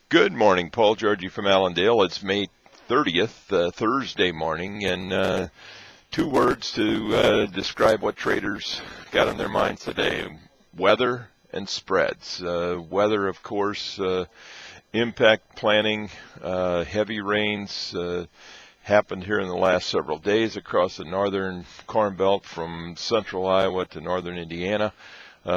Good morning, Paul Georgie from Allendale. It's May 30th, Thursday morning, and two words to describe what traders got on their minds today: weather and spreads. Weather, of course, impact planning. Heavy rains happened here in the last several days across the northern Corn Belt from central Iowa to northern Indiana.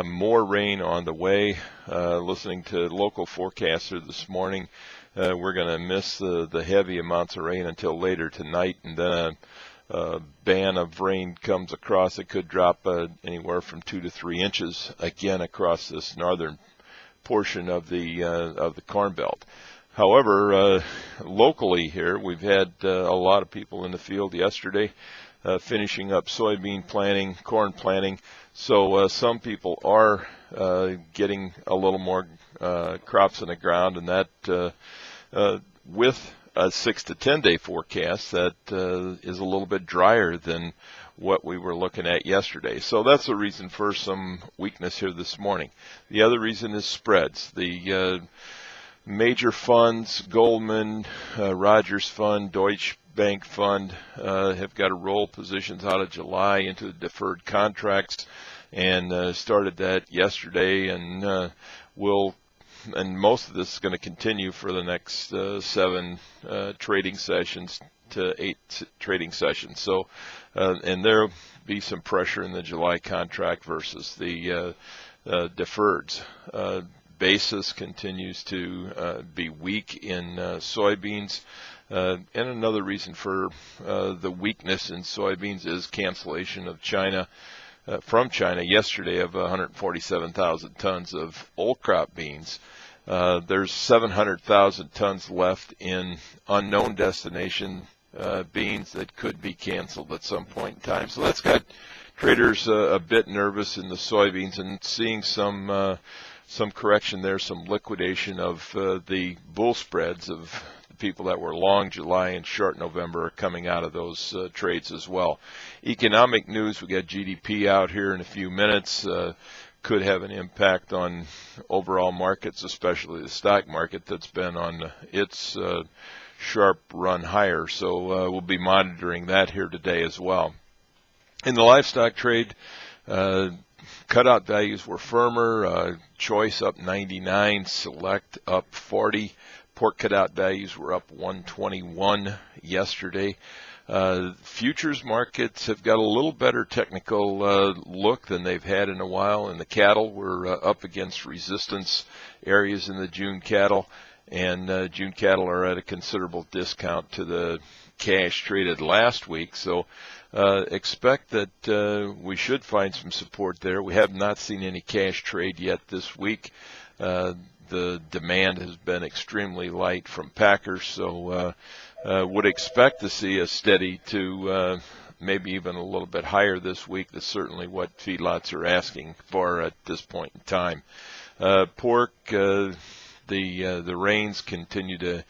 More rain on the way. Listening to local forecaster this morning, we're going to miss the heavy amounts of rain until later tonight, and then a band of rain comes across. It could drop anywhere from 2 to 3 inches again across this northern portion of the Corn Belt. However, locally here, we've had a lot of people in the field yesterday finishing up soybean planting, corn planting. So some people are getting a little more crops in the ground, and that with a 6 to 10 day forecast, that is a little bit drier than what we were looking at yesterday. So that's the reason for some weakness here this morning. The other reason is spreads. The major funds, Goldman, Rogers Fund, Deutsche Bank Fund, have got to roll positions out of July into the deferred contracts, and started that yesterday, and most of this is going to continue for the next 7 trading sessions to 8 trading sessions. So, and there'll be some pressure in the July contract versus the deferreds. Basis continues to be weak in soybeans. And another reason for the weakness in soybeans is cancellation of from China yesterday of 147,000 tons of old crop beans. There's 700,000 tons left in unknown destination beans that could be canceled at some point in time. So that's got traders a bit nervous in the soybeans, and seeing some correction there, some liquidation of the bull spreads of the people that were long July and short November are coming out of those trades as well. Economic news, we got GDP out here in a few minutes, could have an impact on overall markets, especially the stock market that's been on its sharp run higher. So we'll be monitoring that here today as well. In the livestock trade, cutout values were firmer. Choice up 99, Select up 40. Pork cutout values were up 121 yesterday. Futures markets have got a little better technical look than they've had in a while, and the cattle were up against resistance areas in the June cattle, and June cattle are at a considerable discount to the cash traded last week. So expect that we should find some support there. We have not seen any cash trade yet this week. The demand has been extremely light from packers, so would expect to see a steady to maybe even a little bit higher this week. That's certainly what feedlots are asking for at this point in time. Pork, the rains continue to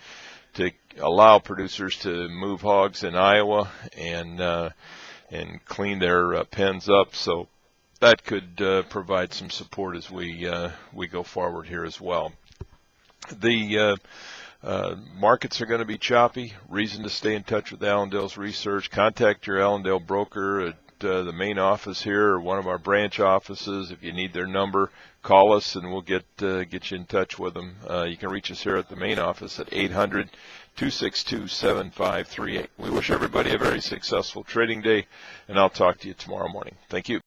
allow producers to move hogs in Iowa and clean their pens up, so that could provide some support as we go forward here as well. The markets are going to be choppy. Reason to stay in touch with Allendale's research. Contact your Allendale broker at the main office here or one of our branch offices. If you need their number, call us and we'll get you in touch with them. You can reach us here at the main office at 800-262-7538. We wish everybody a very successful trading day, and I'll talk to you tomorrow morning. Thank you.